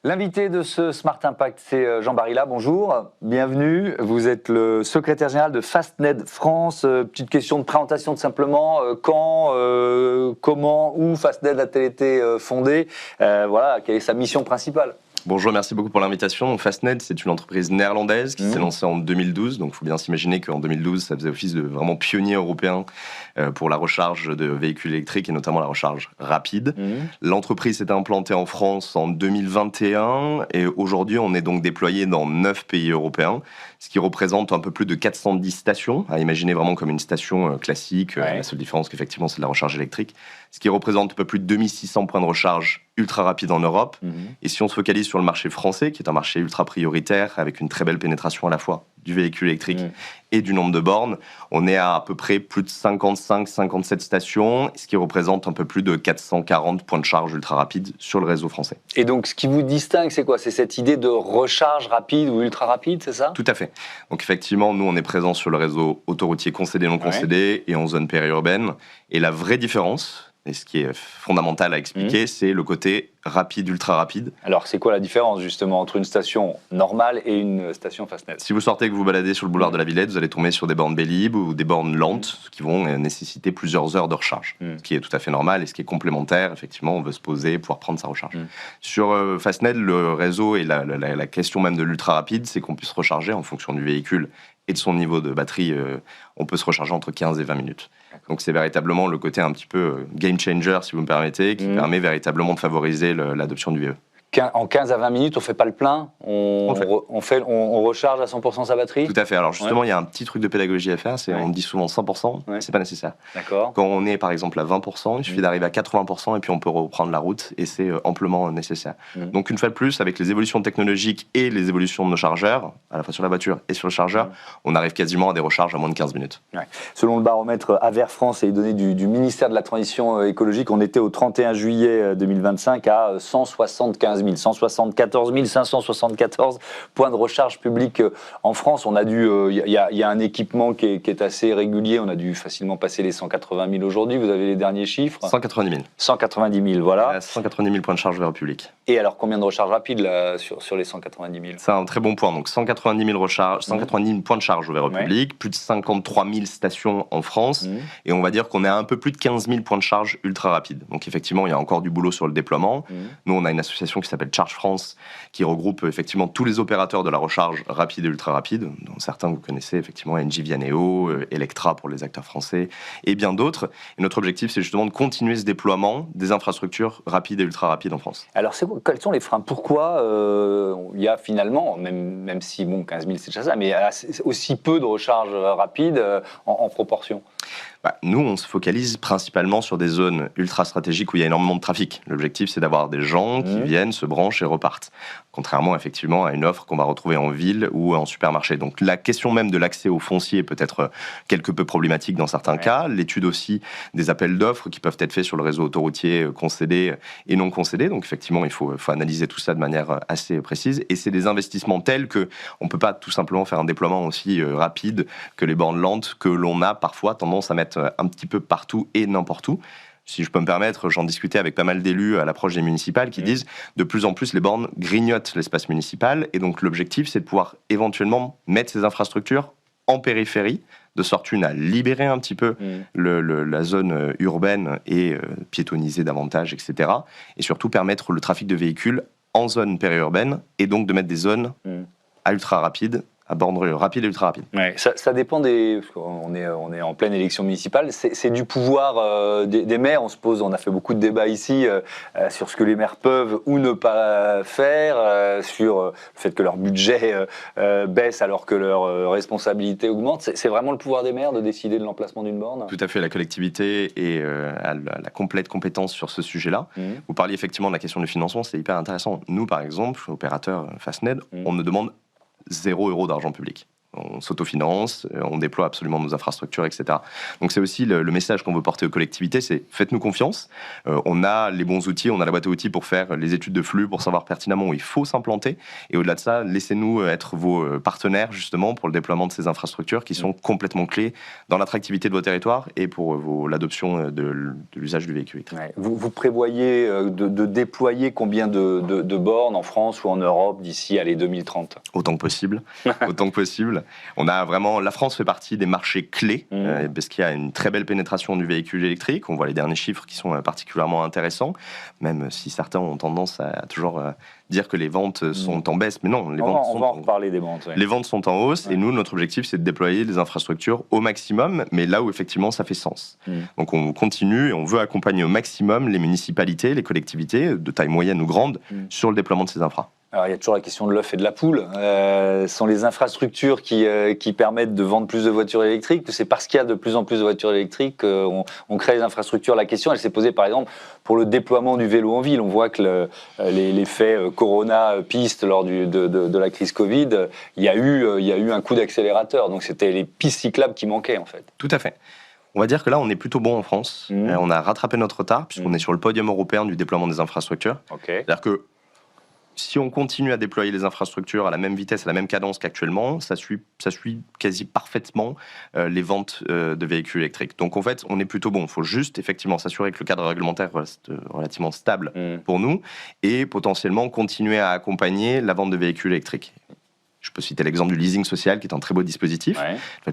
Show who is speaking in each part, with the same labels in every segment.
Speaker 1: L'invité de ce Smart Impact, c'est Jean Barilla. Bonjour, bienvenue. Vous êtes le secrétaire général de Fastned France. Petite question de présentation tout simplement. Quand, comment, où Fastned a-t-elle été fondée? Voilà, quelle est sa mission principale?
Speaker 2: Bonjour, merci beaucoup pour l'invitation. Fastned, c'est une entreprise néerlandaise qui s'est lancée en 2012. Donc, il faut bien s'imaginer qu'en 2012, ça faisait office de vraiment pionnier européen pour la recharge de véhicules électriques et notamment la recharge rapide. L'entreprise s'est implantée en France en 2021 et aujourd'hui, on est donc déployé dans 9 pays européens, ce qui représente un peu plus de 410 stations, à imaginer vraiment comme une station classique. La seule différence, qu'effectivement, c'est de la recharge électrique, ce qui représente un peu plus de 2600 points de recharge ultra rapide en Europe. Et si on se focalise sur le marché français, qui est un marché ultra prioritaire, avec une très belle pénétration à la fois du véhicule électrique et du nombre de bornes, on est à peu près plus de 55-57 stations, ce qui représente un peu plus de 440 points de charge ultra rapide sur le réseau français.
Speaker 1: Et donc, ce qui vous distingue, c'est quoi? C'est cette idée de recharge rapide ou ultra rapide, c'est ça?
Speaker 2: Tout à fait. Donc effectivement, nous, on est présents sur le réseau autoroutier concédé, non concédé et en zone périurbaine. Et la vraie différence, et ce qui est fondamental à expliquer, c'est le côté rapide, ultra rapide.
Speaker 1: Alors, c'est quoi la différence, justement, entre une station normale et une station Fastned?
Speaker 2: Si vous sortez et que vous baladez sur le boulevard de la Villette, vous allez tomber sur des bornes Bélib ou des bornes lentes qui vont nécessiter plusieurs heures de recharge, ce qui est tout à fait normal et ce qui est complémentaire. Effectivement, on veut se poser, pouvoir prendre sa recharge. Sur Fastned, le réseau et la question même de l'ultra rapide, c'est qu'on puisse recharger en fonction du véhicule et de son niveau de batterie. On peut se recharger entre 15 et 20 minutes. Donc c'est véritablement le côté un petit peu game changer, si vous me permettez, qui permet véritablement de favoriser l'adoption du VE.
Speaker 1: En 15 à 20 minutes, on ne fait pas le plein, on recharge à 100% sa batterie?
Speaker 2: Tout à fait. Alors justement, il y a un petit truc de pédagogie à faire, c'est on dit souvent 100%, c'est pas nécessaire.
Speaker 1: D'accord.
Speaker 2: Quand on est par exemple à 20%, il suffit d'arriver à 80% et puis on peut reprendre la route et c'est amplement nécessaire. Donc une fois de plus, avec les évolutions technologiques et les évolutions de nos chargeurs, à la fois sur la voiture et sur le chargeur, on arrive quasiment à des recharges à moins de 15 minutes.
Speaker 1: Selon le baromètre Aver France et les données du ministère de la Transition écologique, on était au 31 juillet 2025 à 174 574 points de recharge publics en France. On a il y a un équipement qui est assez régulier. On a dû facilement passer les 180 000 aujourd'hui. Vous avez les derniers chiffres?
Speaker 2: 190 000.
Speaker 1: 190 000, voilà.
Speaker 2: 190 000 points de charge vers le public.
Speaker 1: Et alors, combien de recharges rapides là, sur les 190 000?
Speaker 2: C'est un très bon point. Donc 190 000 recharges, 190 000 points de charge vers le public, plus de 53 000 stations en France. Et on va dire qu'on est à un peu plus de 15 000 points de charge ultra rapides. Donc effectivement, il y a encore du boulot sur le déploiement. Nous, on a une association qui s'appelle Charge France, qui regroupe effectivement tous les opérateurs de la recharge rapide et ultra rapide, dont certains vous connaissez effectivement, Engie Vianeo, Electra pour les acteurs français, et bien d'autres. Et notre objectif, c'est justement de continuer ce déploiement des infrastructures rapides et ultra rapides en France.
Speaker 1: Alors, quels sont les freins? Pourquoi il y a finalement, même si 15 000 c'est déjà ça, mais aussi peu de recharge rapide en proportion?
Speaker 2: Nous, on se focalise principalement sur des zones ultra stratégiques où il y a énormément de trafic. L'objectif, c'est d'avoir des gens qui viennent, se branchent et repartent. Contrairement, effectivement, à une offre qu'on va retrouver en ville ou en supermarché. Donc, la question même de l'accès au foncier peut être quelque peu problématique dans certains cas. L'étude aussi des appels d'offres qui peuvent être faits sur le réseau autoroutier concédé et non concédé. Donc, effectivement, il faut analyser tout ça de manière assez précise. Et c'est des investissements tels qu'on ne peut pas tout simplement faire un déploiement aussi rapide que les bornes lentes que l'on a parfois tendance à mettre un petit peu partout et n'importe où. Si je peux me permettre, j'en discutais avec pas mal d'élus à l'approche des municipales qui disent de plus en plus les bornes grignotent l'espace municipal et donc l'objectif c'est de pouvoir éventuellement mettre ces infrastructures en périphérie, de sorte à libérer un petit peu la zone urbaine et piétoniser davantage, etc. Et surtout permettre le trafic de véhicules en zone périurbaine et donc de mettre des zones à ultra rapide, à bornes rapides et ultra rapides.
Speaker 1: Ça dépend parce qu'on est en pleine élection municipale, c'est du pouvoir des maires. On a fait beaucoup de débats ici sur ce que les maires peuvent ou ne pas faire, sur le fait que leur budget baisse alors que leur responsabilité augmente. C'est vraiment le pouvoir des maires de décider de l'emplacement d'une borne?
Speaker 2: Tout à fait, la collectivité a la complète compétence sur ce sujet-là. Vous parliez effectivement de la question du financement, c'est hyper intéressant. Nous, par exemple, opérateur Fastned, on ne demande 0 € d'argent public. On s'autofinance, on déploie absolument nos infrastructures, etc. Donc c'est aussi le message qu'on veut porter aux collectivités, c'est faites-nous confiance. On a les bons outils, on a la boîte à outils pour faire les études de flux, pour savoir pertinemment où il faut s'implanter. Et au-delà de ça, laissez-nous être vos partenaires justement pour le déploiement de ces infrastructures qui sont complètement clés dans l'attractivité de vos territoires et pour l'adoption de l'usage du véhicule électrique.
Speaker 1: Ouais. Vous prévoyez de déployer combien de bornes en France ou en Europe d'ici à les 2030 ?
Speaker 2: Autant que possible, autant que possible. On a vraiment, la France fait partie des marchés clés parce qu'il y a une très belle pénétration du véhicule électrique. On voit les derniers chiffres qui sont particulièrement intéressants, même si certains ont tendance à toujours dire que les ventes sont en baisse, mais non,
Speaker 1: on va en reparler des ventes. Ouais.
Speaker 2: Les ventes sont en hausse et nous, notre objectif, c'est de déployer les infrastructures au maximum, mais là où effectivement ça fait sens. Donc on continue et on veut accompagner au maximum les municipalités, les collectivités de taille moyenne ou grande sur le déploiement de ces infras.
Speaker 1: Alors, il y a toujours la question de l'œuf et de la poule. Sont les infrastructures qui permettent de vendre plus de voitures électriques? C'est parce qu'il y a de plus en plus de voitures électriques qu'on crée les infrastructures. La question, elle s'est posée par exemple pour le déploiement du vélo en ville. On voit que l'effet Corona-piste lors de la crise Covid, il y a eu un coup d'accélérateur. Donc c'était les pistes cyclables qui manquaient en fait.
Speaker 2: Tout à fait. On va dire que là, on est plutôt bon en France. On a rattrapé notre retard puisqu'on est sur le podium européen du déploiement des infrastructures. C'est-à-dire que si on continue à déployer les infrastructures à la même vitesse, à la même cadence qu'actuellement, ça suit quasi parfaitement les ventes de véhicules électriques. Donc en fait, on est plutôt bon. Il faut juste effectivement s'assurer que le cadre réglementaire reste relativement stable pour nous et potentiellement continuer à accompagner la vente de véhicules électriques. Je peux citer l'exemple du leasing social, qui est un très beau dispositif,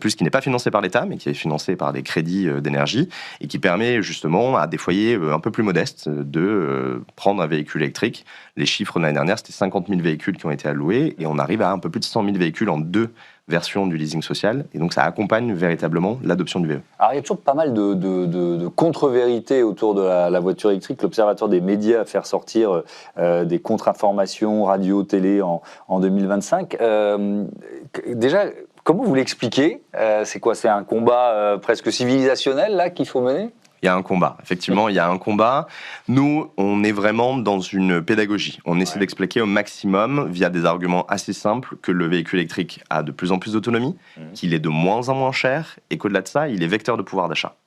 Speaker 2: qui n'est pas financé par l'État, mais qui est financé par des crédits d'énergie, et qui permet justement à des foyers un peu plus modestes de prendre un véhicule électrique. Les chiffres de l'année dernière, c'était 50 000 véhicules qui ont été alloués, et on arrive à un peu plus de 100 000 véhicules en 2 versions du leasing social, et donc ça accompagne véritablement l'adoption du VE.
Speaker 1: Alors il y a toujours pas mal de contre-vérités autour de la voiture électrique. L'Observatoire des médias a fait sortir des contre-informations radio, télé en 2025. Déjà, comment vous l'expliquez ? C'est quoi ? C'est un combat presque civilisationnel là qu'il faut mener ?
Speaker 2: Il y a un combat, effectivement, il y a un combat. Nous, on est vraiment dans une pédagogie. On essaie d'expliquer au maximum, via des arguments assez simples, que le véhicule électrique a de plus en plus d'autonomie, qu'il est de moins en moins cher, et qu'au-delà de ça, il est vecteur de pouvoir d'achat.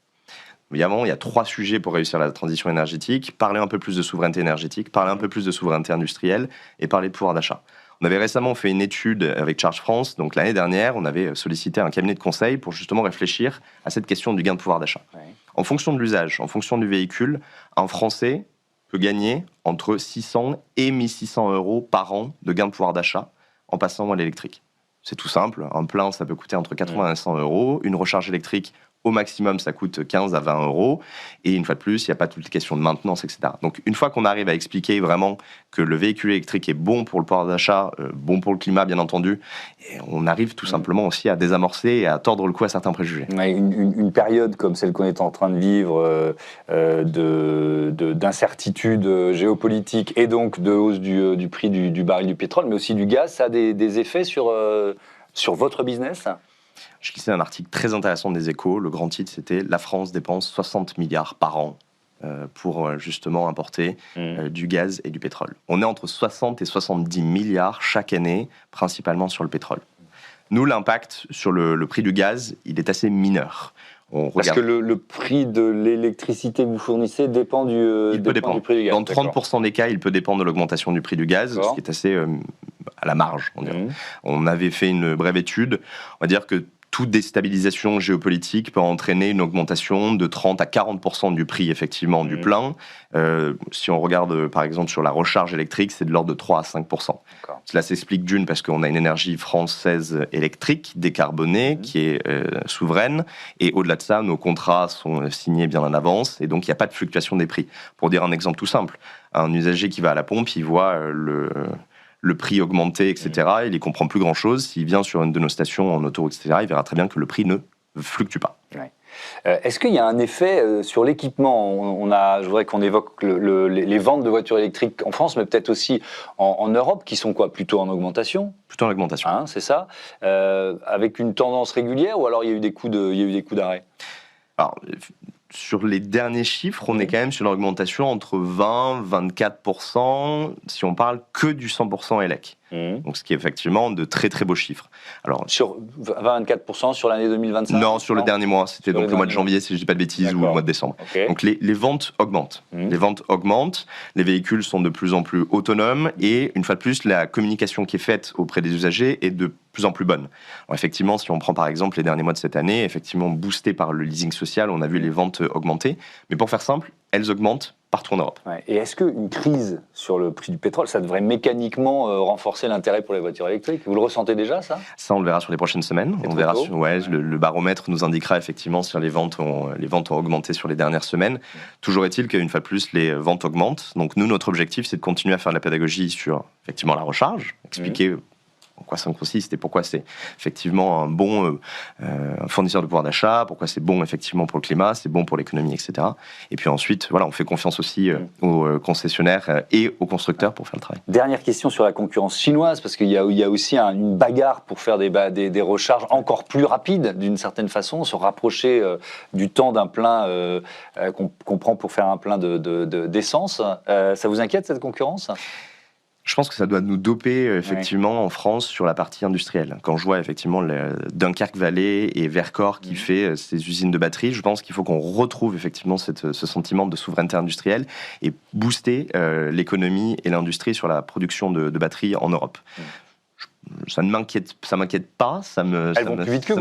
Speaker 2: Évidemment, il y a 3 sujets pour réussir la transition énergétique. Parler un peu plus de souveraineté énergétique, parler un peu plus de souveraineté industrielle, et parler de pouvoir d'achat. On avait récemment fait une étude avec Charge France, donc l'année dernière, on avait sollicité un cabinet de conseil pour justement réfléchir à cette question du gain de pouvoir d'achat. En fonction de l'usage, en fonction du véhicule, un Français peut gagner entre 600 et 1600 euros par an de gain de pouvoir d'achat en passant à l'électrique. C'est tout simple, un plein ça peut coûter entre 80 et 100 euros, une recharge électrique au maximum, ça coûte 15 à 20 euros. Et une fois de plus, il n'y a pas toutes les questions de maintenance, etc. Donc, une fois qu'on arrive à expliquer vraiment que le véhicule électrique est bon pour le pouvoir d'achat, bon pour le climat, bien entendu, et on arrive tout simplement aussi à désamorcer et à tordre le cou à certains préjugés.
Speaker 1: Une période comme celle qu'on est en train de vivre, d'incertitude géopolitique et donc de hausse du prix du baril du pétrole, mais aussi du gaz, ça a des effets sur votre business ?
Speaker 2: Je lisais un article très intéressant des Échos. Le grand titre, c'était « La France dépense 60 milliards par an pour justement importer du gaz et du pétrole ». On est entre 60 et 70 milliards chaque année, principalement sur le pétrole. Nous, l'impact sur le prix du gaz, il est assez mineur.
Speaker 1: Parce que le prix de l'électricité que vous fournissez dépend du prix du gaz.
Speaker 2: Dans 30% des cas, il peut dépendre de l'augmentation du prix du gaz, ce qui est assez à la marge. On avait fait une brève étude. On va dire que toute déstabilisation géopolitique peut entraîner une augmentation de 30 à 40% du prix, effectivement, du plein. Si on regarde, par exemple, sur la recharge électrique, c'est de l'ordre de 3 à 5%. Cela s'explique d'une, parce qu'on a une énergie française électrique, décarbonée, qui est souveraine. Et au-delà de ça, nos contrats sont signés bien en avance. Et donc, il n'y a pas de fluctuation des prix. Pour dire un exemple tout simple, un usager qui va à la pompe, il voit le prix augmenter, etc. Il n'y comprend plus grand-chose. S'il vient sur une de nos stations en autoroute, etc., il verra très bien que le prix ne fluctue pas.
Speaker 1: Est-ce qu'il y a un effet sur l'équipement ? Je voudrais qu'on évoque les ventes de voitures électriques en France, mais peut-être aussi en Europe, qui sont quoi ? Plutôt en augmentation ?
Speaker 2: Plutôt en augmentation.
Speaker 1: C'est ça. Avec une tendance régulière, ou alors il y a eu des coups d'arrêt ?
Speaker 2: Alors, sur les derniers chiffres, on est quand même sur l'augmentation entre 20 et 24%, si on parle que du 100% élec. Donc, ce qui est effectivement de très très beaux chiffres. Alors,
Speaker 1: sur 24% sur l'année 2025?
Speaker 2: Non, sur le dernier mois. C'était donc le mois de janvier, si je ne dis pas de bêtises, ou le mois de décembre.
Speaker 1: Okay.
Speaker 2: Donc, les ventes augmentent. Les ventes augmentent, les véhicules sont de plus en plus autonomes et, une fois de plus, la communication qui est faite auprès des usagers est de plus en plus bonne. Alors, effectivement, si on prend par exemple les derniers mois de cette année, effectivement, boosté par le leasing social, on a vu les ventes augmenter. Mais pour faire simple, elles augmentent partout en Europe.
Speaker 1: Ouais. Et est-ce qu'une crise sur le prix du pétrole, ça devrait mécaniquement renforcer l'intérêt pour les voitures électriques? Vous le ressentez déjà, ça?
Speaker 2: Ça, on le verra sur les prochaines semaines. On verra le baromètre nous indiquera effectivement si les ventes ont augmenté sur les dernières semaines. Toujours est-il qu'une fois de plus, les ventes augmentent. Donc nous, notre objectif, c'est de continuer à faire de la pédagogie sur effectivement la recharge, expliquer en quoi ça consiste et pourquoi c'est effectivement un bon fournisseur de pouvoir d'achat, pourquoi c'est bon effectivement pour le climat, c'est bon pour l'économie, etc. Et puis ensuite, voilà, on fait confiance aussi aux concessionnaires et aux constructeurs pour faire le travail.
Speaker 1: Dernière question sur la concurrence chinoise, parce qu'il y a aussi une bagarre pour faire des recharges encore plus rapides, d'une certaine façon, se rapprocher du temps d'un plein qu'on prend pour faire un plein d'essence. Ça vous inquiète, cette concurrence ?
Speaker 2: Je pense que ça doit nous doper effectivement en France sur la partie industrielle. Quand je vois effectivement Dunkerque Valley et Vercors qui fait ces usines de batteries, je pense qu'il faut qu'on retrouve effectivement ce sentiment de souveraineté industrielle et booster l'économie et l'industrie sur la production de batteries en Europe. Ça m'inquiète pas, ça me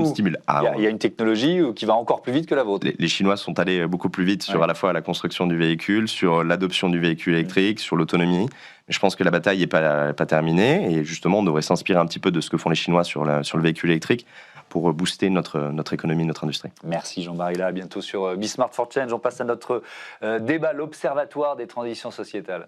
Speaker 2: stimule.
Speaker 1: Il y a une technologie qui va encore plus vite que la vôtre.
Speaker 2: Les Chinois sont allés beaucoup plus vite sur à la fois la construction du véhicule, sur l'adoption du véhicule électrique, sur l'autonomie. Mais je pense que la bataille n'est pas terminée et justement on devrait s'inspirer un petit peu de ce que font les Chinois sur le véhicule électrique pour booster notre économie, notre industrie.
Speaker 1: Merci Jean Barilla, à bientôt sur Be Smart for Change. On passe à notre débat, l'Observatoire des transitions sociétales.